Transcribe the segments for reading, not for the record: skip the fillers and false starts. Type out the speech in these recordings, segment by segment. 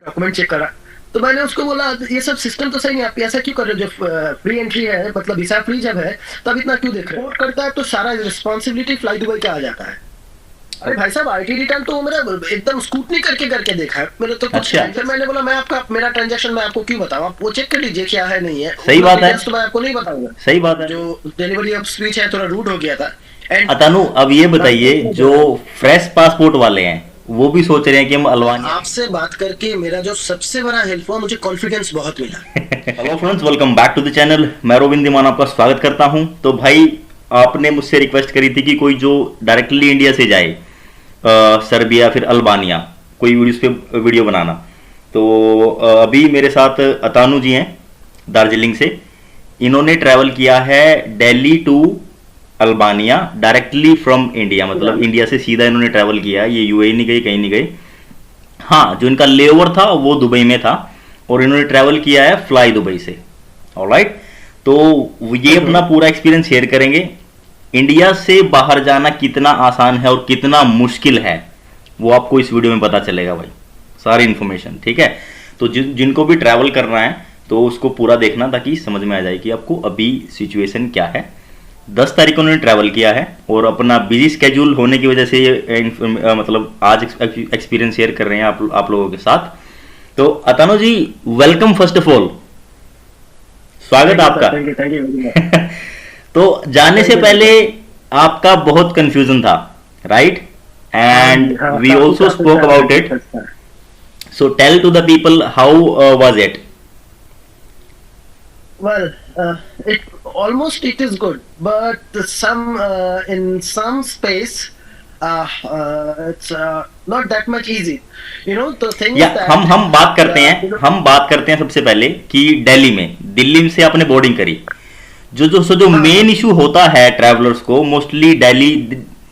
Document check करा। तो मैंने उसको बोला ये सब सिस्टम तो सही है, आप ऐसा क्यों कर रहे हो, जो फ्री एंट्री है मतलब वीसा फ्री जब है तब इतना क्यों देख रहे हो। रिपोर्ट करता है तो सारा रिस्पॉन्सिबिलिटी फ्लाई दुबई का आ जाता है। अरे भाई साहब आईटी रिटर्न तो मेरा एकदम स्कूटनी करके करके देखा है मेरे तो कुछ अच्छा। फिर मैंने बोला मैं आपका मेरा ट्रांजैक्शन मैं आपको क्यों बताऊं, आप वो चेक कर लीजिए क्या है नहीं है। सही बात है। तो मैं आपको नहीं बताऊंगा। सही बात है। जो डिलीवरी ऑफ स्पीच है थोड़ा रूड हो गया था। एंड अतानु, अब ये बताइए, जो फ्रेश पासपोर्ट वाले हैं वो भी सोच रहे हैं कि हम अल्बानिया। आपसे बात करके मेरा जो सबसे बड़ा हेल्प हुआ, मुझे कॉन्फिडेंस बहुत मिला। Hello friends, welcome back to the channel. मैं रोबिन दीमान आपका स्वागत करता हूं। तो भाई, आपने मुझसे रिक्वेस्ट करी थी कि कोई जो डायरेक्टली इंडिया से जाए, सर्बिया फिर अल्बानिया, कोई वीडियोस पे वीडियो बनाना। तो अभी मेरे साथ अतानु जी हैं दार्जिलिंग से। इन्होंने ट्रैवल किया है Delhi to Albania directly from India, मतलब इंडिया से सीधा इन्होंने ट्रैवल किया है। ये यूएई नहीं गए, कहीं नहीं गए। हाँ, जो इनका लेओवर था वो दुबई में था और इन्होंने ट्रैवल किया है फ्लाई दुबई से। ऑलराइट, तो ये अपना पूरा एक्सपीरियंस शेयर करेंगे। इंडिया से बाहर जाना कितना आसान है और कितना मुश्किल है वो आपको इस वीडियो में पता चलेगा भाई, सारी इन्फॉर्मेशन। ठीक है, तो जिनको भी ट्रैवल करना है तो उसको पूरा देखना ताकि समझ में आ जाए कि आपको अभी सिचुएशन क्या है। 10 तारीख को उन्होंने ट्रैवल किया है और अपना बिजी स्केड्यूल होने की वजह से ये मतलब आज एक्सपीरियंस शेयर कर रहे हैं आप लोगों के साथ। तो Atanu ji, welcome first of all, स्वागत आपका। Thank you. तो जाने से पहले आपका बहुत कंफ्यूजन था, right? And we also spoke about it. So tell to the people how was it? Well, it is good, but in some space, it's not that much easy. You know, the thing या is that हम बात करते हैं, सबसे पहले कि दिल्ली से आपने बोर्डिंग करी। जो मेन इशू होता है ट्रैवलर्स को, मोस्टली दिल्ली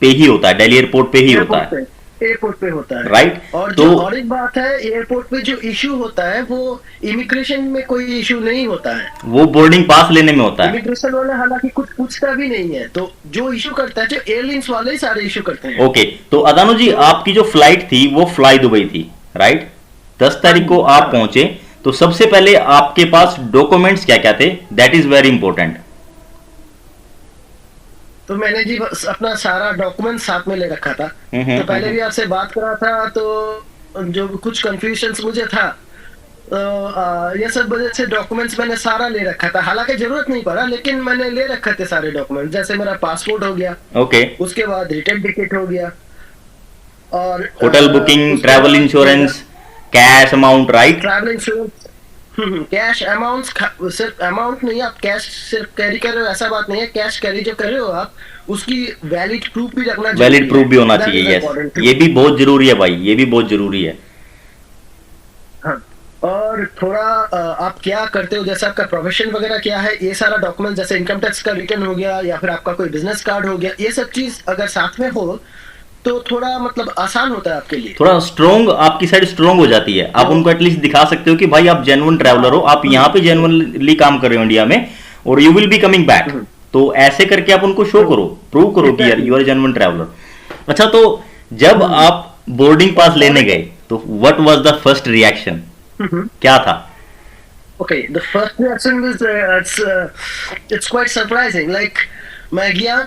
पे ही होता है, दिल्ली एयरपोर्ट पे ही होता है, एयरपोर्ट पे होता है, राइट? और तो जो और एक बात है, एयरपोर्ट पे जो इशू होता है वो इमिग्रेशन में कोई इशू नहीं होता है, वो बोर्डिंग पास लेने में होता है। इमिग्रेशन वाला हालांकि कुछ पूछता भी नहीं है। तो जो इशू करता है, जो एयरलाइंस वाले ही सारे इशू करते हैं। ओके, तो अदानु जी, आपकी जो फ्लाइट थी वो फ्लाई दुबई थी, राइट? 10 तारीख को आप पहुंचे, तो सबसे पहले आपके पास डॉक्यूमेंट्स क्या क्या थे? That is very important. तो मैंने जी बस अपना सारा डॉक्यूमेंट साथ में ले रखा था। तो पहले भी आपसे बात करा था, तो जो कुछ कंफ्यूजन मुझे था, तो ये सब वजह से डॉक्यूमेंट्स मैंने सारा ले रखा था। हालांकि जरूरत नहीं पड़ा, लेकिन मैंने ले रखे थे सारे डॉक्यूमेंट। जैसे मेरा पासपोर्ट हो गया, ओके, उसके बाद रिटर्न टिकट हो गया, और hotel booking, travel insurance, cash amount, right? Travel insurance, cash amount, सिर्फ अमाउंट नहीं, आप कैश सिर्फ कैरी कर रहे हो ऐसा बात नहीं है। कैश कैरी जो कर रहे हो आप, उसकी वैलिड प्रूफ भी रखना, वैलिड प्रूफ भी होना चाहिए। यस, ये भी बहुत जरूरी है भाई, ये भी बहुत जरूरी है। हाँ, और थोड़ा आप क्या करते हो, जैसे आपका प्रोफेशन वगैरह क्या है, ये सारा डॉक्यूमेंट, जैसे इनकम टैक्स का रिटर्न हो गया या फिर आपका कोई बिजनेस कार्ड हो गया, ये सब चीज अगर साथ में हो तो थोड़ा मतलब आसान होता है आपके लिए। थोड़ा स्ट्रोंग, आपकी साइड स्ट्रोंग हो जाती है। आप उनको एटलीस्ट दिखा सकते हो कि भाई आप जेन्युइन ट्रैवलर हो, आप यहाँ पे जेन्युइनली काम कर रहे हो इंडिया में, और you will be coming back. तो ऐसे करके आप उनको शो करो, प्रूव करो कि यार यू आर जेन्युइन ट्रैवलर। अच्छा, तो जब आप बोर्डिंग पास लेने गए तो what was the first reaction, क्या था? Okay, the first reaction was it's quite surprising. Like मैं गया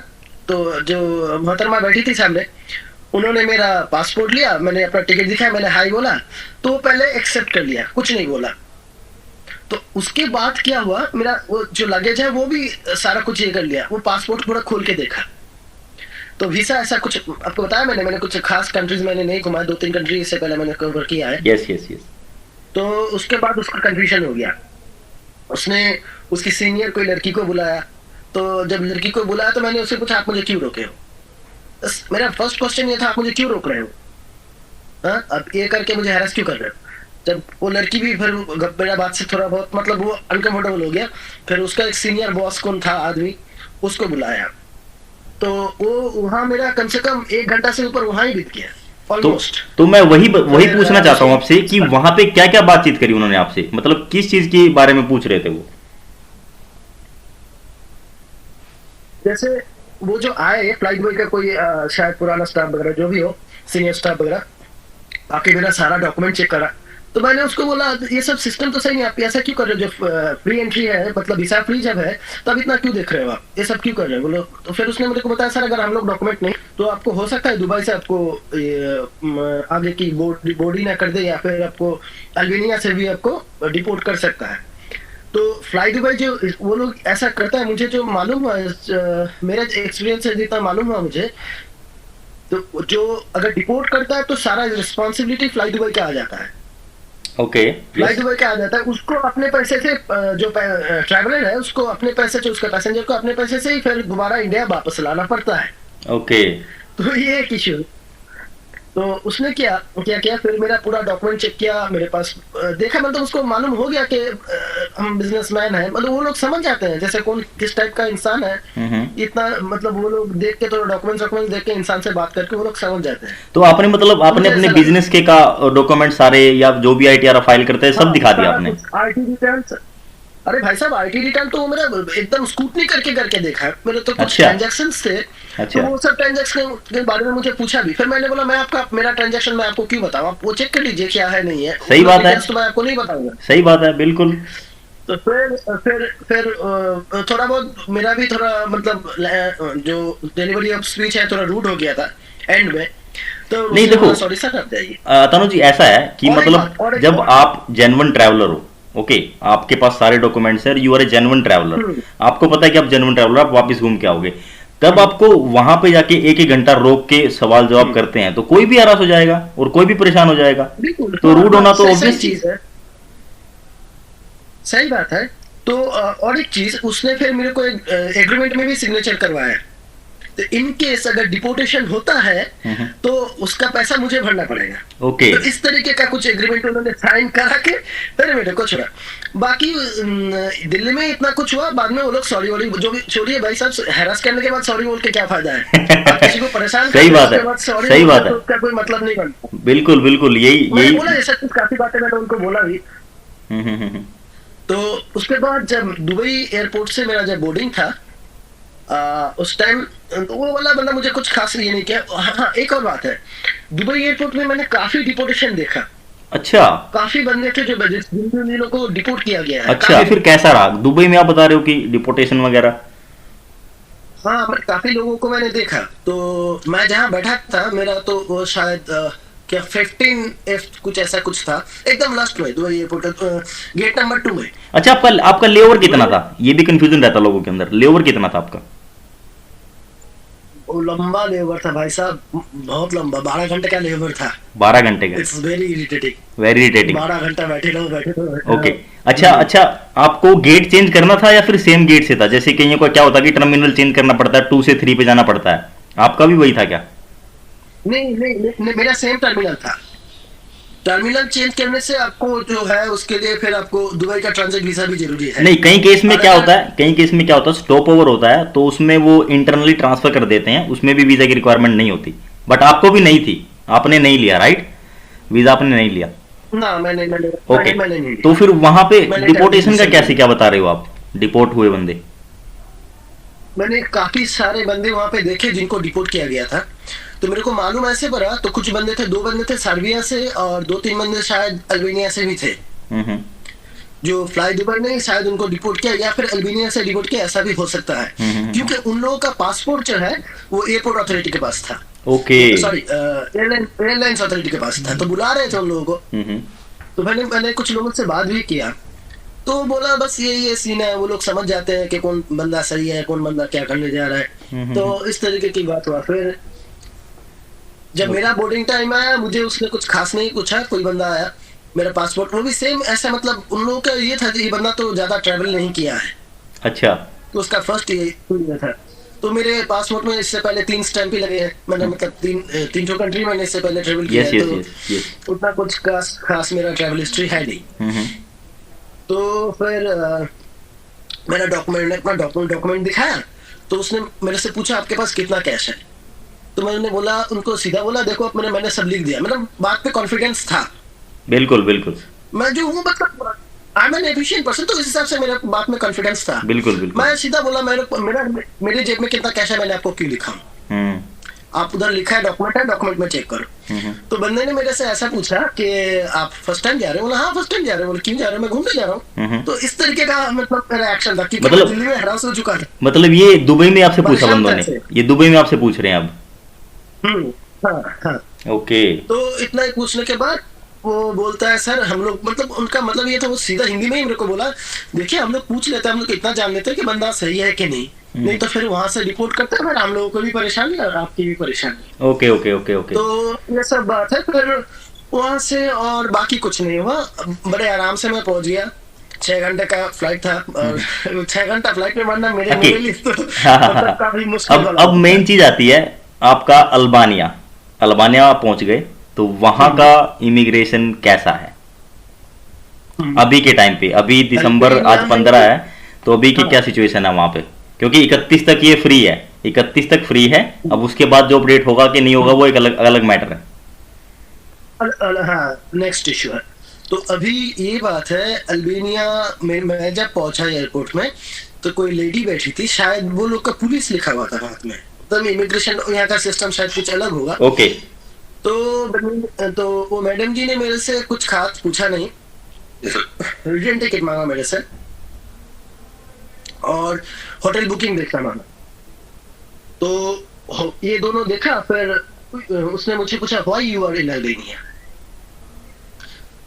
तो जो मोहतरमा बैठी थी सामने, उन्होंने मेरा पासपोर्ट लिया, मैंने अपना टिकट दिखाया, मैंने हाई बोला, तो वो पहले एक्सेप्ट कर लिया, कुछ नहीं बोला। तो उसके बाद क्या हुआ, मेरा वो जो लगेज है वो भी सारा कुछ ये कर लिया, वो पासपोर्ट पूरा खोल के देखा। तो वीसा ऐसा कुछ आपको बताया मैंने कुछ खास कंट्रीज मैंने नहीं घुमाया, 2-3 कंट्री इससे पहले मैंने कवर किया है। Yes yes yes. तो उसके बाद उसका कंफ्यूजन हो गया। उसने उसकी सीनियर कोई लड़की को बुलाया, तो जब लड़की को बुलाया तो मैंने उससे पूछा आप मुझे क्यों रोके हो। मेरा फर्स्ट क्वेश्चन ये था, आप मुझे क्यों रोक रहे हो, हाँ अब ये करके मुझे हैरेस क्यों कर रहे हो। जब वो लड़की भी फिर मेरा बात से थोड़ा बहुत मतलब वो अनकंफर्टेबल हो गया, फिर उसका एक सीनियर बॉस कौन था आदमी, उसको बुलाया। तो वो वहां मेरा कम से कम 1 घंटा से ऊपर वहां ही बीत गया ऑलमोस्ट। तो मैं वही पूछना चाहता हूँ आपसे कि वहां पे क्या क्या बातचीत करी उन्होंने आपसे, मतलब किस चीज के बारे में पूछ रहे थे वो? जैसे वो जो आए फ्लाइट बॉय का कोई शायद पुराना स्टाफ वगैरह जो भी हो, सीनियर स्टाफ वगैरह, आके मेरा सारा डॉक्यूमेंट चेक करा। तो मैंने उसको बोला ये सब सिस्टम तो सही नहीं, आप ऐसा क्यों कर रहे हो, जो फ्री एंट्री है मतलब वीसा फ्री जब है तब इतना क्यों देख रहे हो आप, ये सब क्यों कर रहे हो बोलो। तो फिर उसने मेरे को बताया सर अगर हम लोग डॉक्यूमेंट नहीं तो आपको हो सकता है दुबई से आपको आगे की बोर्ड ही ना कर दे, या फिर आपको अल्बानिया से भी आपको डिपोर्ट कर सकता है। तो फ्लाई दुबई जो वो लोग ऐसा करता है, मुझे जो मालूम हुआ मेरा एक्सपीरियंस से जितना मालूम हुआ मुझे, तो जो अगर डिपोर्ट करता है तो सारा रिस्पॉन्सिबिलिटी फ्लाई दुबई का आ जाता है। ओके। फ्लाई दुबई का आ जाता है, उसको अपने पैसे से जो ट्रैवलर है उसको अपने पैसे से, उसका पैसेंजर को अपने पैसे से ही फिर दोबारा इंडिया वापस लाना पड़ता है। ओके। तो ये एक इश्यू। तो उसने क्या क्या किया, फिर मेरा पूरा डॉक्यूमेंट चेक किया, मेरे पास देखा, मतलब उसको मालूम हो गया कि हम बिजनेसमैन हैं, मतलब वो लोग समझ जाते हैं जैसे कौन किस टाइप का इंसान है। इतना मतलब वो लोग देख के, तो डॉक्यूमेंट्स देख के इंसान से बात करके वो लोग समझ जाते हैं। तो आपने मतलब आपने अपने बिजनेस के का डॉक्यूमेंट सारे या जो भी आईटीआर फाइल करते हैं सब दिखा दिया आपने? आईटी डिटेल्स, अरे भाई साहब आईटी रिटर्न तो मेरा एकदम स्कूटनी करके देखा है। मेरे तो कुछ ट्रांजैक्शंस थे, तो वो सब ट्रांजैक्शन के बारे में मुझे पूछा भी, फिर मैंने बोला मैं आपका मेरा ट्रांजैक्शन मैं आपको क्यों बताऊं, आप वो चेक कर लीजिए क्या है नहीं है। सही बात है, तो मैं आपको नहीं बताऊंगा। सही बात है, बिल्कुल। तो फिर थोड़ा बहुत मेरा भी थोड़ा मतलब जो डिलीवरी ऑफ स्पीच है थोड़ा रूड हो गया था एंड में। तो नहीं देखो सॉरी सर आप जाइए। तनु जी ऐसा है कि मतलब जब आप जेन्युइन ट्रैवलर हो, ओके, आपके पास सारे डॉक्यूमेंट्स है, you are a genuine traveller, आपको पता है कि आप जेन्युइन ट्रैवलर, आप वापस घूम के आओगे, तब आपको वहां पे जाके एक एक घंटा रोक के सवाल जवाब करते हैं तो कोई भी हरास हो जाएगा और कोई भी परेशान हो जाएगा। तो रूड होना तो ऑब्वियस चीज है। सही बात है। तो और एक चीज, उसने फिर मेरे को एक एग्रीमेंट में भी सिग्नेचर करवाया, तो इन केस अगर डिपोर्टेशन होता है तो उसका पैसा मुझे भरना पड़ेगा। ओके। तो इस तरीके का कुछ एग्रीमेंट उन्होंने साइन करा के फिर मेरे को छोड़ा। बाकी दिल्ली में इतना कुछ हुआ, बाद में वो लोग सॉरी वॉरी जो भी छोड़िए भाई साहब, हैरास करने के बाद सॉरी बोल के क्या फायदा है। आप किसी को परेशान सही बात है, सही बात है, तो उसका कोई मतलब नहीं बनता। बिल्कुल बिल्कुल, यही बोला ऐसा कुछ काफी बातें मैंने उनको बोला भी। तो उसके बाद जब दुबई एयरपोर्ट से मेरा जब बोर्डिंग था, उस टाइम वो वाला बंदा मुझे कुछ खास ये नहीं किया। हाँ एक और बात है, दुबई एयरपोर्ट में मैंने काफी डिपोर्टेशन देखा। अच्छा। काफी बंदे थे जो जिन को डिपोर्ट किया गया है। अच्छा, फिर कैसा रहा दुबई में? आप बता रहे हो कि डिपोर्टेशन वगैरह? हाँ काफी लोगों को मैंने देखा। तो मैं जहाँ बैठा था मेरा तो वो शायद क्या 15F कुछ ऐसा कुछ था, एकदम लास्ट में दुबई एयरपोर्ट गेट नंबर 2 में। अच्छा, आपका लेओवर कितना था? ये भी कंफ्यूजन रहता लोगों के अंदर, लेओवर कितना था आपका? वो लंबा लेबर था भाई साहब, बहुत लंबा, 12 घंटे का लेबर था। 12 घंटे का? It's very irritating, very irritating. 12 घंटा बैठे रहो। ओके। अच्छा, आपको गेट चेंज करना था या फिर सेम गेट से था? जैसे कईयों को क्या होता है कि टर्मिनल चेंज करना पड़ता है, 2 से 3 पे जाना पड़ता है, आपका भी वही था क्या? नहीं, मेरा सेम टर्मिनल था। टर्मिनल चेंज करने से आपको जो है उसके लिए फिर आपको दुबई का ट्रांजिट वीजा भी जरूरी है। नहीं, कई केस में क्या होता है, स्टॉप ओवर होता है तो उसमें वो इंटरनली ट्रांसफर कर देते हैं, उसमें भी वीजा की रिक्वायरमेंट नहीं होती, बट आपको भी नहीं थी, आपने नहीं लिया, राइट? वीजा आपने नहीं लिया ना? मैंने ओके। तो फिर वहां पे डिपोर्टेशन का कैसे क्या बता रहे हो आप, डिपोर्ट हुए बंदे? मैंने काफी सारे बंदे वहां पे देखे जिनको डिपोर्ट किया गया था। तो मेरे को मालूम ऐसे पड़ा, तो कुछ बंदे थे, 2 बंदे थे सर्बिया से और 2-3 बंदे शायद अल्बानिया से भी थे, जो फ्लाई दुबई ने शायद उनको डिपोर्ट किया या फिर अल्बानिया से डिपोर्ट किया, ऐसा भी हो सकता है। क्योंकि उन लोगों का पासपोर्ट जो है वो एयरपोर्ट अथॉरिटी के पास था। ओके। सॉरी, एयरलाइंस अथॉरिटी के पास था, तो बुला रहे थे उन लोगों को। तो मैंने कुछ लोगों से बात भी किया, तो बोला बस ये सीन है, वो लोग समझ जाते हैं कि कौन बंदा सही है, कौन बंदा क्या करने जा रहा है। तो इस तरीके की बात हुआ। फिर जब मेरा बोर्डिंग टाइम आया, मुझे उसने कुछ खास नहीं पूछा, कोई बंदा आया, मेरा पासपोर्ट वो भी सेम ऐसा, मतलब उन लोगों का ये था कि ये बंदा तो ज्यादा ट्रैवल नहीं किया है। अच्छा। तो उसका फर्स्ट ये था। तो मेरे पासपोर्ट में इससे पहले 3 स्टैंप ही लगे हैं, मैंने मतलब 3 कंट्री मैंने इससे पहले ट्रैवल किया है, तो उतना कुछ खास मेरा ट्रैवल हिस्ट्री है नहीं। तो फिर मेरा डॉक्यूमेंट दिखाया, तो उसने मेरे से पूछा आपके पास कितना कैश है? तो मैंने बोला, उनको सीधा बोला देखो मैंने सब लिख दिया, मतलब बात पे कॉन्फिडेंस था। बिल्कुल बिल्कुल, मैं जो हूँ मतलब I am N efficient person, तो इस हिसाब से मेरे बात में कॉन्फिडेंस था। बिल्कुल बिल्कुल। मैं सीधा बोला मेरे जेब में कितना कैश है, मैंने आपको क्यों लिखा? आप उधर लिखा है डॉक्यूमेंट में चेक करो। तो बंदे ने मेरे से ऐसा पूछा कि आप फर्स्ट टाइम जा रहे हो? बोला हाँ फर्स्ट टाइम जा रहे हो। बोले क्यों जा रहे हो? मैं घूमने जा रहा हूँ। तो इस तरीके का मतलब मेरा एक्शन था, क्योंकि मतलब दिल्ली में हरास हो चुका था। मतलब ये दुबई में आपसे पूछा परेशान बंदों था ने, ऐसे। ये दुबई में आपसे पूछ रहे हैं अब? हाँ हाँ। ओके। तो इतना ही पूछने के बाद वो बोलता है सर हम लोग, मतलब उनका मतलब ये था, वो सीधा हिंदी में ही मेरे को बोला, देखिए हम लोग पूछ लेते हैं, हम लोग इतना जान लेते हैं कि बंदा सही है कि नहीं, नहीं तो फिर वहां से रिपोर्ट करते हैं, फिर हम लोगों को भी परेशानी और आपकी भी परेशानी। Okay okay okay okay. तो ये सब बात है। फिर वहां से और बाकी कुछ नहीं हुआ, बड़े आराम से मैं पहुंच गया। 6 घंटे का फ्लाइट था और 6 घंटा फ्लाइट में मरना मेरे ओके। मेरे लिए तो हाँ हाँ मतलब हाँ। काफी मुश्किल वाला अब था। मेन चीज आती है आपका अल्बानिया। अल्बानिया आप पहुंच गए तो वहां का इमिग्रेशन कैसा है अभी के टाइम पे? अभी दिसंबर अल्बानिया आज में 15 है, तो अभी की हाँ क्या सिचुएशन है वहां पे? क्योंकि 31 तक ये फ्री है, 31 तक फ्री है। अब उसके बाद जो अपडेट होगा कि नहीं होगा वो एक अलग अलग मैटर है। हाँ नेक्स्ट इशू है। तो अभी ये बात है, अल्बानिया में मैं जब पहुंचा एयरपोर्ट में तो कोई लेडी बैठी थी, शायद वो लोग का पुलिस लिखा हुआ था हाथ में, तो इमिग्रेशन यहाँ का सिस्टम शायद कुछ अलग होगा। ओके। तो वो मैडम जी ने मेरे से कुछ खास पूछा नहीं, रिटर्न टिकट मांगा मेरे से और होटल बुकिंग देखना मांगा। तो ये दोनों देखा, फिर उसने मुझे पूछा why you are in Albania.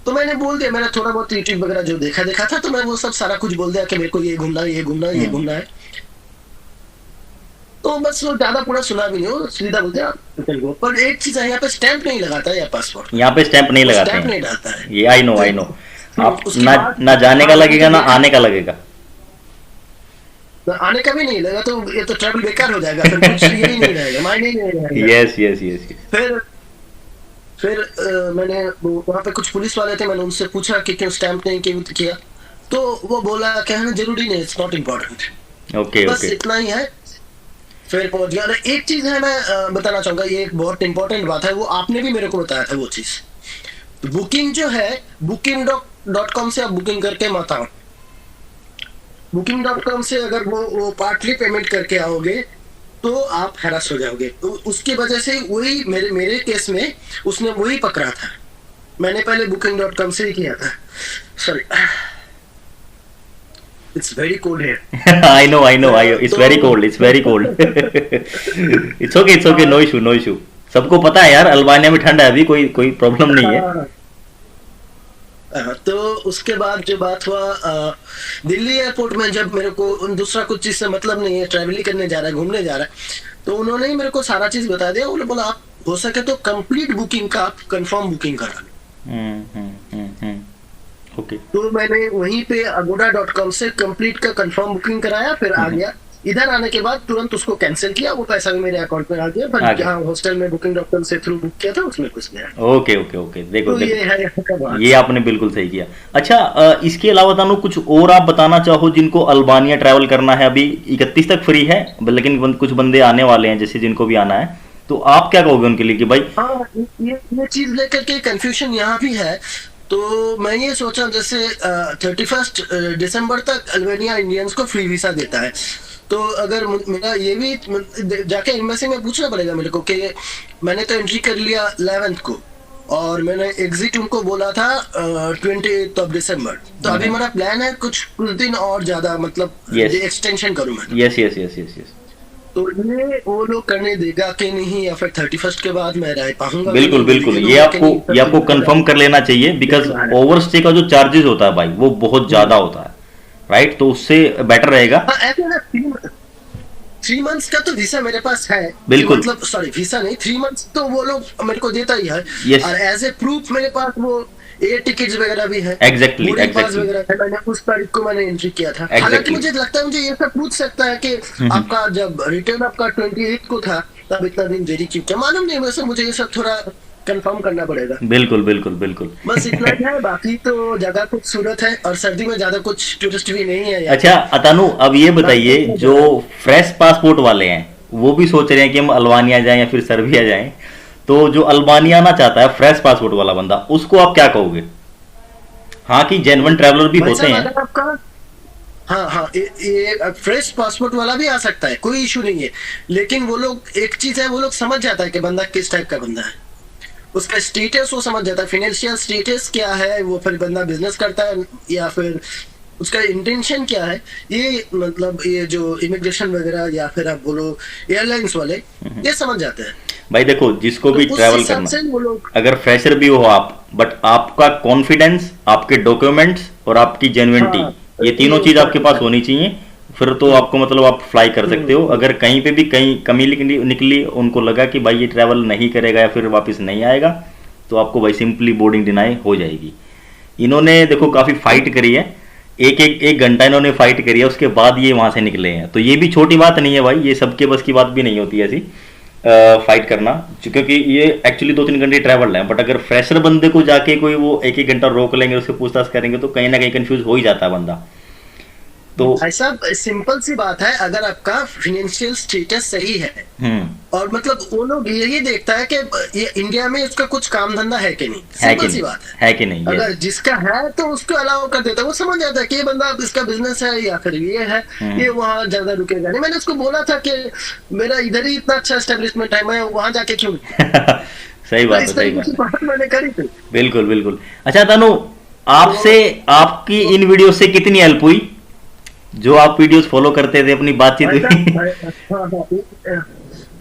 तो मैंने बोल दिया, मैंने थोड़ा बहुत यूट्यूब वगैरह जो देखा था, तो मैं वो सब सारा कुछ बोल दिया कि मेरे को ये घूमना है, ये घूमना है, ये घूमना है। तो बस वो ज्यादा पूरा सुना भी नहीं, हो सीधा बोलते हैं। पर एक चीज है, यहाँ पे स्टैंप नहीं लगाता है या पासपोर्ट, यहाँ पे स्टैंप नहीं लगाते स्टैंप हैं। नहीं डालता है। ये आई नो आई नो। आप उसके ना बाद ना जाने का लगेगा ना मुझे आने का लगेगा। आने का भी नहीं लगा, तो ये तो ट्रैवल बेकार हो जाएगा, फिर कुछ ये ही नहीं रहेगा, मायने ही नहीं रहेगा। Yes yes yes yes. फिर मैंने वहां पे कुछ पुलिस वाले थे, मैंने उनसे पूछा कि क्यों स्टैंप नहीं किया। तो वो बोला कहना जरूरी नहीं, इट्स नॉट इम्पोर्टेंट। ओके बस ओके। इतना ही है। फिर पहुंच गया। अरे एक चीज है, मैं बताना चाहूंगा, ये एक बहुत इंपॉर्टेंट बात है, वो आपने भी मेरे को बताया था वो चीज। बुकिंग जो है, booking.com से आप बुकिंग करके मत आओ। booking.com से अगर वो पार्टली पेमेंट करके आओगे तो आप हैरास हो जाओगे। तो उसकी वजह से वही मेरे केस में उसने वही पकड़ा था। मैंने पहले booking.com से ही किया था। Sorry, it's very cold here. I know I know it's very cold, it's very cold. It's okay no issue no issue। सबको पता है यार अल्बानिया में ठंड है अभी, कोई कोई प्रॉब्लम नहीं है। तो उसके बाद जो बात हुआ, दिल्ली एयरपोर्ट में जब मेरे को दूसरा कुछ चीज से मतलब नहीं है, ट्रैवलिंग करने जा रहा है, घूमने जा रहा है, तो उन्होंने ही मेरे को सारा चीज बता दिया। उन्होंने बोला आप हो सके तो कंप्लीट बुकिंग का आप कंफर्म बुकिंग करा लो। ओके। तो मैंने वहीं पे agoda.com से कंप्लीट का कंफर्म बुकिंग कराया, फिर आ गया। इधर आने के बाद तुरंत उसको कैंसिल किया, वो पैसा भी मेरे अकाउंट में आ गया। पर जहाँ हॉस्टल में booking.com से थ्रू बुक किया था उसमें कुछ गया। Okay okay okay. देखो तो ये देखो है यहाँ का बात। ये आपने बिल्कुल सही किया। अच्छा इसके अलावा तानु कुछ और आप बताना चाहो जिनको अल्बानिया ट्रैवल करना है? अभी 31 तक फ्री है, लेकिन कुछ बंदे आने वाले हैं जैसे जिनको भी आना है, तो आप क्या कहोगे उनके लिए कि भाई? हाँ, ये चीज लेकर के कंफ्यूजन यहाँ भी है। तो मैं ये सोचा जैसे 31 दिसंबर तक अल्बानिया इंडियंस को फ्री वीसा देता है, तो अगर मेरा ये भी जाके एम्बेसी में पूछना पड़ेगा मेरे को कि मैंने तो एंट्री कर लिया 11th को और मैंने एग्जिट उनको बोला था 28 दिसंबर। तो अभी मेरा प्लान है कुछ दिन और ज्यादा, मतलब एक्सटेंशन करूं मैं। Yes yes yes yes yes. तो ये वो लोग करने देगा कि नहीं, या फिर 31 के बाद मैं रह पाऊंगा? बिल्कुल बिल्कुल, ये आपको कंफर्म कर लेना चाहिए, बिकॉज ओवरस्टे का जो चार्जेस होता है भाई वो बहुत ज्यादा होता है, राइट? तो उससे बेटर रहेगा। 3 मंथ्स का तो वीसा मेरे पास है, बिल्कुल, मतलब सॉरी वीसा नहीं, 3 मंथ्स तो वो लोग मेरे को देता ही है। yes. और एज ए प्रूफ मेरे पास वो एयर टिकट्स वगैरह भी है। एग्जैक्टली वगैरह है, मैंने उस तारीख को मैंने एंट्री किया था। हालांकि मुझे लगता है, मुझे ये सब पूछ सकता है कि आपका जब रिटर्न आपका 28 को था तब इतना दिन देरी क्यों किया, मालूम नहीं, वैसे मुझे ये सब थोड़ा कंफर्म करना पड़ेगा। बिल्कुल बिल्कुल बिल्कुल। बस इतना ही है, बाकी तो जगह खूबसूरत है और सर्दी में ज्यादा कुछ टूरिस्ट भी नहीं है। अच्छा अतानु, अब ये बताइए जो फ्रेश पासपोर्ट वाले हैं वो भी सोच रहे हैं कि हम अल्बानिया जाएं या फिर सर्बिया जाएं, तो जो अल्बानिया आना चाहता है फ्रेश पासपोर्ट वाला बंदा, उसको आप क्या कहोगे? हाँ कि जेन्युइन ट्रैवलर भी होते हैं। हाँ हाँ, ये फ्रेश पासपोर्ट वाला भी आ सकता है, कोई इशू नहीं है। लेकिन वो लोग, एक चीज है, वो लोग समझ जाता है कि बंदा किस टाइप का बंदा है, उसका स्टेटस वो समझ जाता है, फाइनेंशियल स्टेटस क्या है, वो फिर बंदा बिजनेस करता है या फिर उसका इंटेंशन क्या है। ये मतलब ये जो इमिग्रेशन वगैरह या फिर आप बोलो एयरलाइंस वाले, ये समझ जाते हैं। भाई देखो, जिसको तो भी उस ट्रैवल हिसाब करना, से वो लोग, अगर फ्रेशर भी हो आप, बट आपका कॉन्फिडेंस, आपके डॉक्यूमेंट्स और आपकी जेन्युइनिटी, हाँ, ये तीनों ये चीज आपके इम्पोर्टेंट पास है। होनी चाहिए। फिर तो आपको मतलब आप फ्लाई कर सकते हो। अगर कहीं पे भी कहीं कमी निकली, उनको लगा कि भाई ये ट्रैवल नहीं करेगा या फिर वापस नहीं आएगा, तो आपको भाई सिंपली बोर्डिंग डिनाई हो जाएगी। इन्होंने देखो काफी फाइट करी है, एक घंटा इन्होंने फाइट करी है, उसके बाद ये वहां से निकले हैं। तो ये भी छोटी बात नहीं है भाई, ये सबके बस की बात भी नहीं होती ऐसी फाइट करना, क्योंकि ये एक्चुअली 2-3 घंटे ट्रैवल है। बट अगर फ्रेशर बंदे को जाके कोई वो 1-1 घंटा रोक लेंगे, उससे पूछताछ करेंगे, तो कहीं ना कहीं कंफ्यूज हो ही जाता है बंदा। तो भाई साहब, सिंपल सी बात है, अगर आपका फाइनेंशियल स्टेटस सही है, हम्म, और मतलब वो लोग यही देखता है कि ये इंडिया में इसका कुछ काम धंधा है कि नहीं, है कि सिंपल सी नहीं, बात है। है कि नहीं, अगर यस। जिसका है तो उसको अलाउ कर देता है, वो समझ जाता है कि ये बंदा, इसका बिजनेस है या फिर ये है, ये वहां ज्यादा रुकेगा नहीं। मैंने उसको बोला था कि मेरा इधर ही इतना अच्छा एस्टेब्लिशमेंट है, मैं वहां जाके क्यों रुकूं? सही तो बात है, इस सही तरीके बात की है। बात मैंने करी थी। बिल्कुल बिल्कुल। अच्छा तनु, आपसे, तो आपकी इन वीडियो से कितनी हेल्प हुई, जो आप वीडियोस फॉलो करते थे अपनी बातचीत भाई साहब, में? हाँ, हाँ,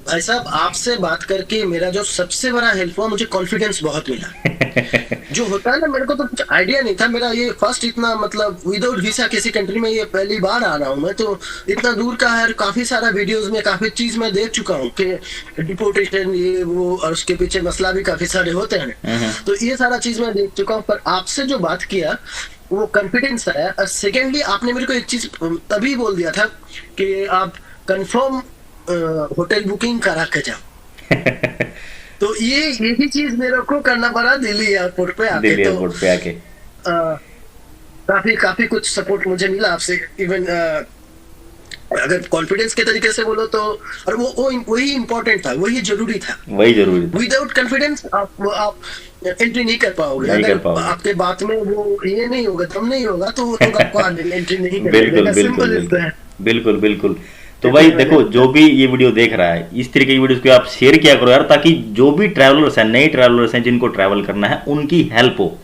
भाई साहब, आपसे बात करके मेरा जो सबसे बड़ा हेल्प हुआ, मुझे कॉन्फिडेंस बहुत मिला। जो होता है ना, मेरे को तो कुछ आइडिया नहीं था, मेरा ये फर्स्ट इतना मतलब विदाउट वीसा किसी कंट्री में ये पहली बार आ रहा हूँ मैं, तो इतना दूर का है। काफी सारा वीडियोस में काफी चीज मैं देख चुका हूँ कि डिपोर्टेशन, ये वो, और उसके पीछे मसला भी काफी सारे होते हैं। तो ये सारा चीज मैं देख चुका हूँ, पर आपसे जो बात किया, वो कॉन्फिडेंस आया। और सेकेंडली, आपने मेरे को एक चीज तभी बोल दिया था कि आप कंफर्म होटल बुकिंग करा के जाओ। तो ये यही चीज मेरे को करना पड़ा दिल्ली एयरपोर्ट पे आके। दिल्ली तो एयरपोर्ट पे आके। काफी काफी कुछ सपोर्ट मुझे मिला आपसे। इवन अगर कॉन्फिडेंस के तरीके से बोलो तो, और वो वही इम्पोर्टेंट था, वही जरूरी था। वही जरूरी था। विदाउट कॉन्फिडेंस आप एंट्री नहीं कर पाओगे। नहीं कर अगर पाओगे। आपके बात में वो ये नहीं होगा, दम नहीं होगा, तो वो लोग आपको एंट्री नहीं करने बिल्कुल देगा। बिल्कुल सिंपल इज बिल्कुल दैट। बिल्कुल बिल्कुल। तो भाई देखो, जो भी ये वीडियो देख रहा है, इस तरीके की वीडियोस को आप शेयर किया करो यार, ताकि जो भी ट्रैवलर्स हैं, नए ट्रैवलर्स हैं, जिनको ट्रैवल करना है, उनकी हेल्प हो।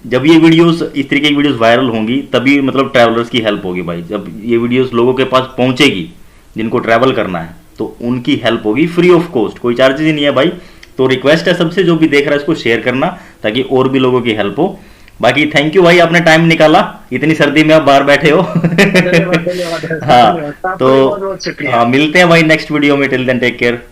जब ये वीडियोस, इस तरीके की वीडियोस वायरल होंगी, तभी मतलब ट्रैवलर्स की हेल्प होगी भाई। जब ये वीडियोस लोगों के पास पहुंचेगी, जिनको ट्रैवल करना है, तो उनकी हेल्प होगी फ्री ऑफ कॉस्ट, कोई चार्जेस ही नहीं है भाई। तो रिक्वेस्ट है सबसे, जो भी देख रहा है इसको शेयर करना, ताकि और भी लोगों की हेल्प हो। बाकी थैंक यू भाई, आपने टाइम निकाला, इतनी सर्दी में आप बाहर बैठे हो। धन्यवाद, धन्यवाद, हाँ, धन्यवाद। आपका तो बहुत बहुत शुक्रिया। हाँ, मिलते हैं भाई नेक्स्ट वीडियो में। Till then take care.